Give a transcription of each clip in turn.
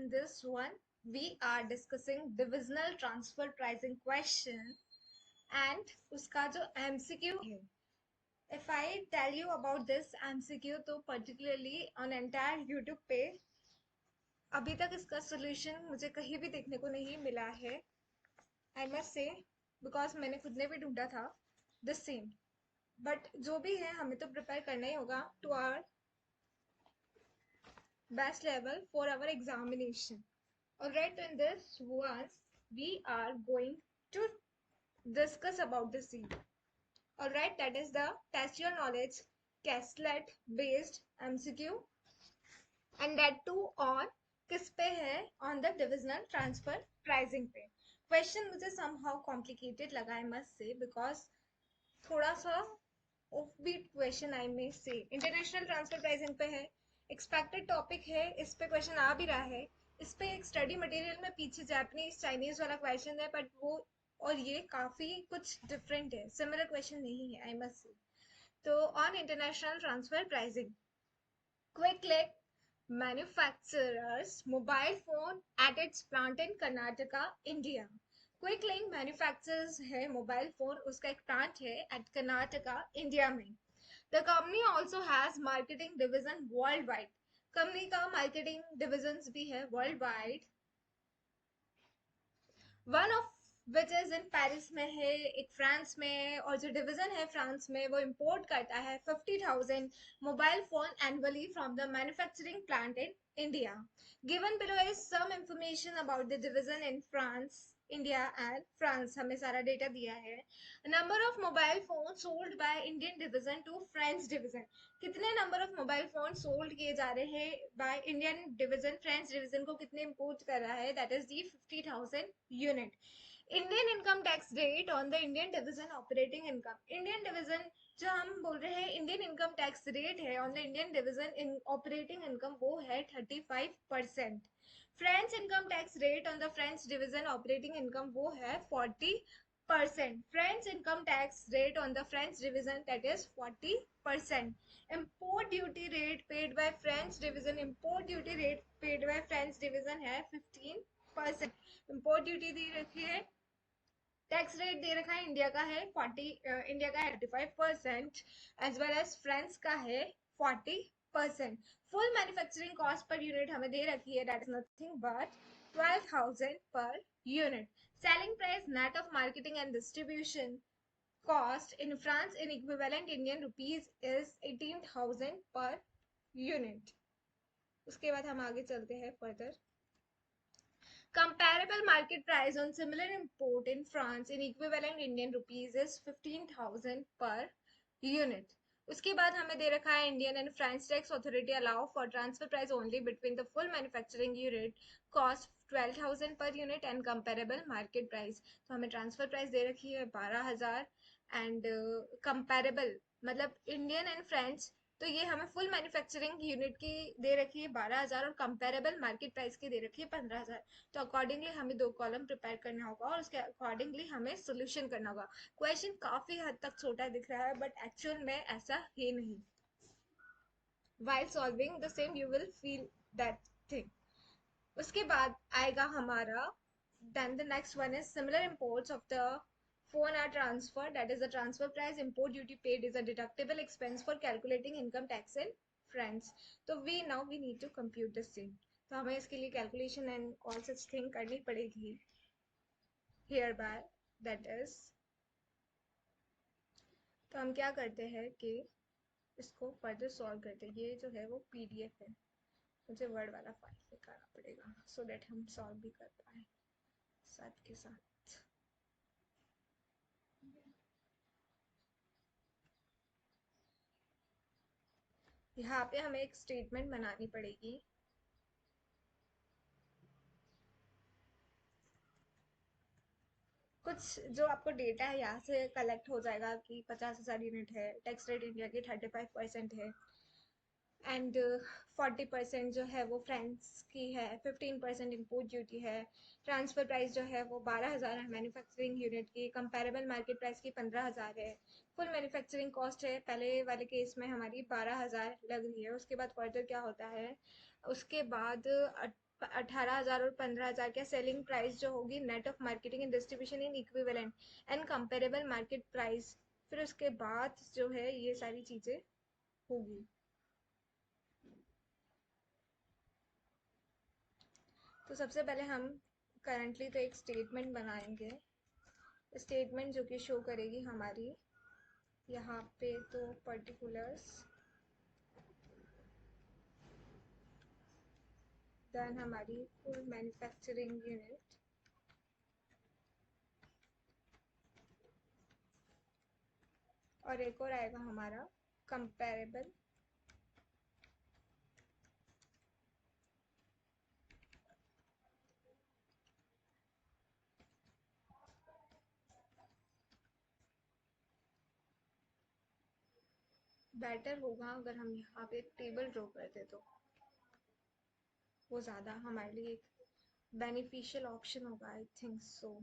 in this one we are discussing divisional transfer pricing question and उसका जो MCQ है. If I tell you about this MCQ तो particularly on entire YouTube पे अभी तक इसका solution मुझे कहीं भी देखने को नहीं मिला है. I must say because मैंने खुद ने भी ढूंढा था the same. But जो भी है हमें तो prepare करना ही होगा to our best level for our examination. Alright, in this one, we are going to discuss about the scene. Alright, that is the test your knowledge Quizlet based MCQ and that too on किस पे है on the divisional transfer pricing पे. Question मुझे somehow complicated लगा I must say because थोड़ा सा offbeat question I may say. International transfer pricing पे है, expected topic है, इस पे question आ भी रहा है. इस पे एक स्टडी मटेरियल में पीछे जापानीज चाइनीज वाला क्वेश्चन है बट वो और ये काफी कुछ डिफरेंट है, सिमिलर क्वेश्चन नहीं है आई मस्ट से. तो on international transfer pricing, quick link manufacturers mobile phone at its plant in Karnataka India. Quick link manufacturers है मोबाइल फोन, उसका एक प्लांट है एट कर्नाटका इंडिया में. The company also has marketing division worldwide. Company का marketing divisions भी है worldwide. One of which is in Paris में है, एक फ्रांस में है और जो डिवीजन है फ्रांस में वो इंपोर्ट करता है 50,000 mobile phone annually from the manufacturing plant in India. Given below is some information about the division in France, India and France. हमें सारा डेटा दिया है. Number of mobile phone sold by Indian division to French division. कितने number of mobile phone sold किए जा रहे हैं by Indian division, French division को कितने इंपोर्ट कर रहा है, that is the 50,000 unit. Indian income tax rate on the Indian division operating income. Indian division जो हम बोल रहे हैं इंडियन इनकम टैक्स रेट है on the Indian division in operating income वो है 35%. French income tax rate on the French division operating income वो है 40%. French income tax rate on the French division that is 40%. import duty rate paid by French division, import duty rate paid by French division है 15%. import duty दी रखी है, tax rate दे रखा है India का है India का है 35% एज वेल एज फ्रांस का है 40%. Full manufacturing cost per unit हमें दे रखी है that is nothing but 12,000 per unit. Selling price net of marketing and distribution cost in France in equivalent Indian rupees is 18,000 per unit. उसके बाद हम आगे चलते हैं further. Comparable market price on similar import in France in equivalent Indian rupees is 15,000 per unit. उसके बाद हमें दे रखा है Indian and French tax authority allow for transfer price only between the full manufacturing unit cost 12,000 per unit and comparable market price. तो हमें transfer price दे रखी है 12,000 एंड कंपेरेबल मतलब इंडियन एंड फ्रेंच तो ये हमें फुल मैन्युफैक्चरिंग यूनिट की दे रखी है 12,000 और कंपेरेबल मार्केट प्राइस की दे रखी है 15,000. तो अकॉर्डिंगली हमें दो कॉलम प्रिपेयर करना होगा और उसके अकॉर्डिंगली हमें सोल्यूशन करना होगा. क्वेश्चन काफी हद तक छोटा दिख रहा है बट एक्चुअल में ऐसा है नहीं. while solving the same you will feel that thing. उसके बाद आएगा हमारा then the next one is similar imports of the phone are transferred, that is the transfer price. Import duty paid is a deductible expense for calculating income tax in France. तो we need to compute the same. तो हमें इसके लिए calculation and all such thing करनी पड़ेगी hereby, that is. तो हम क्या करते हैं कि इसको फर्दर सॉल्व करते हैं. ये जो है वो PDF है, मुझे वर्ड वाला फाइल निकालना पड़ेगा सो दैट हम सॉल्व भी कर पाए साथ के साथ. यहाँ पे हमें एक स्टेटमेंट बनानी पड़ेगी. कुछ जो आपको डेटा है यहाँ से कलेक्ट हो जाएगा कि 50,000 यूनिट है, टैक्स रेट इंडिया की 35% है एंड 40% जो है वो फ्रांस की है, 15% इम्पोर्ट ड्यूटी है, ट्रांसफर प्राइस जो है वो 12,000 है मैन्युफैक्चरिंग यूनिट की, कंपैरेबल मार्केट प्राइस की 15,000 है, फुल मैन्युफैक्चरिंग कॉस्ट है पहले वाले केस में हमारी 12,000 लग रही है. उसके बाद फर्दर क्या होता है, उसके बाद 18,000 और 15,000 क्या सेलिंग प्राइस जो होगी net of marketing and distribution in equivalent and comparable market price. फिर उसके बाद जो है ये सारी चीजें होगी। तो सबसे पहले हम करंटली तो एक स्टेटमेंट बनाएंगे, स्टेटमेंट जो कि शो करेगी हमारी यहाँ पे तो पर्टिकुलर्स, देन हमारी फुल मैन्युफैक्चरिंग यूनिट, और एक और आएगा हमारा कंपेरेबल बेटर होगा अगर हम यहाँ पे टेबल ड्रॉ करते तो वो ज़्यादा हमारे लिए एक बेनिफिशियल ऑप्शन होगा, आई थिंक सो।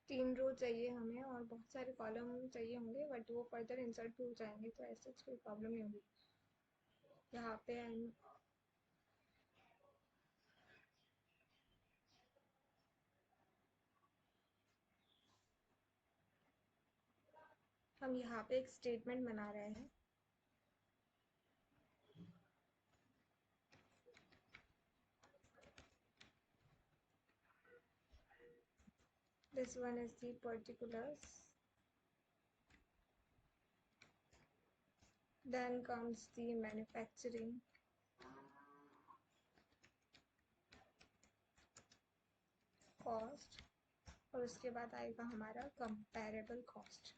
3 रो चाहिए हमें और बहुत सारे कॉलम चाहिए होंगे, बट वो फर्दर इंसर्ट भी हो जाएंगे तो ऐसे कोई प्रॉब्लम नहीं होगी। यहाँ पे हम यहाँ पे एक स्टेटमेंट बना रहे हैं। This one is the particulars. Then comes the manufacturing cost और उसके बाद आएगा हमारा कंपैरेबल कॉस्ट।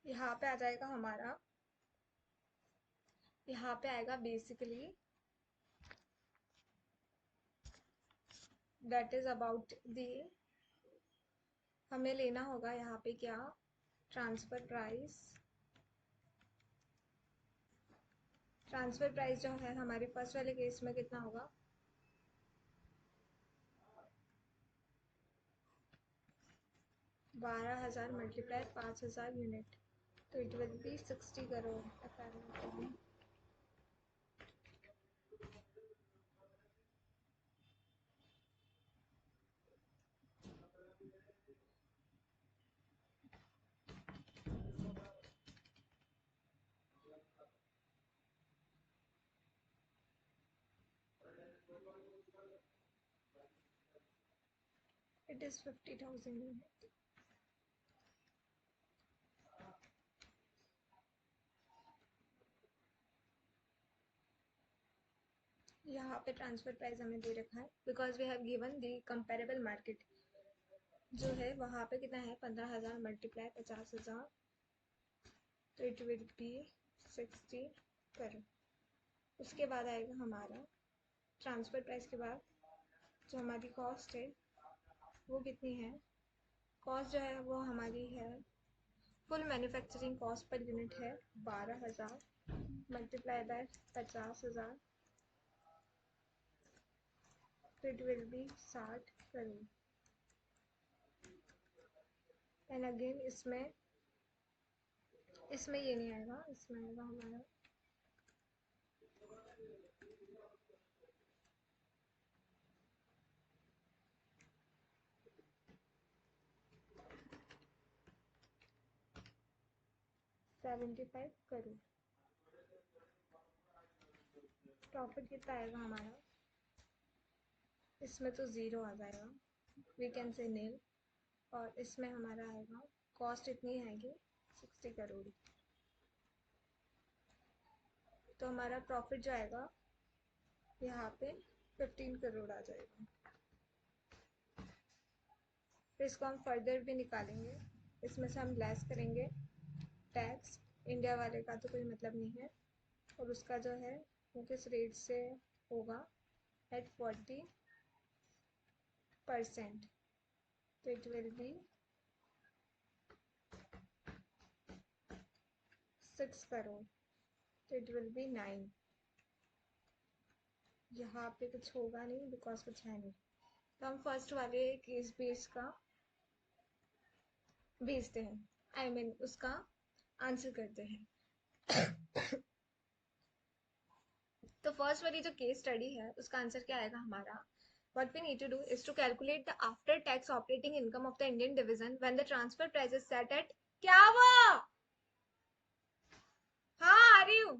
यहाँ पे आ जाएगा हमारा, यहाँ पे आएगा basically that is about the, हमें लेना होगा यहाँ पे क्या, ट्रांसफर प्राइस। ट्रांसफर प्राइस जो है हमारे फर्स्ट वाले केस में कितना होगा, 12,000 मल्टीप्लाई 5,000 यूनिट, तो it will be 60 crore. It is 50,000 unit. यहाँ पे ट्रांसफर प्राइस हमें दे रखा है because we have given the comparable market जो है वहाँ पे कितना है, 15,000 मल्टीप्लाई 50,000, तो इट विल बी 60 करोड़। उसके बाद आएगा हमारा ट्रांसफर प्राइस के बाद जो हमारी कॉस्ट है वो कितनी है, कॉस्ट जो है वो हमारी है, full manufacturing cost per unit है 12,000 मल्टीप्लाई बाय 50,000, तो it will be 60 crore. And again इसमें ये नहीं आएगा, इसमें आएगा हमारा $75 करोड़। प्रॉफिट कितना आएगा हमारा, इसमें तो ज़ीरो आ जाएगा, वी कैन से नील, और इसमें हमारा आएगा कॉस्ट इतनी आएगी 60 करोड़, तो हमारा प्रॉफिट जो आएगा यहाँ पे 15 करोड़ आ जाएगा। फिर इसको हम फर्दर भी निकालेंगे, इसमें से हम लेस करेंगे टैक्स, इंडिया वाले का तो कोई मतलब नहीं है, और उसका जो है वो किस रेट से होगा, एट 40%। तो इट विल बी 6 करोड़, तो इट विल बी 9। यहाँ पे कुछ होगा नहीं बिकॉज कुछ है नहीं, तो हम फर्स्ट वाले केस बेस का भेजते हैं, आई मीन उसका आंसर करते हैं। तो फर्स्ट वाली जो केस स्टडी है उसका आंसर क्या आएगा हमारा, what we need to do is to calculate the after tax operating income of the Indian division when the transfer price is set at, क्या हुआ, हाँ आ रही हूँ।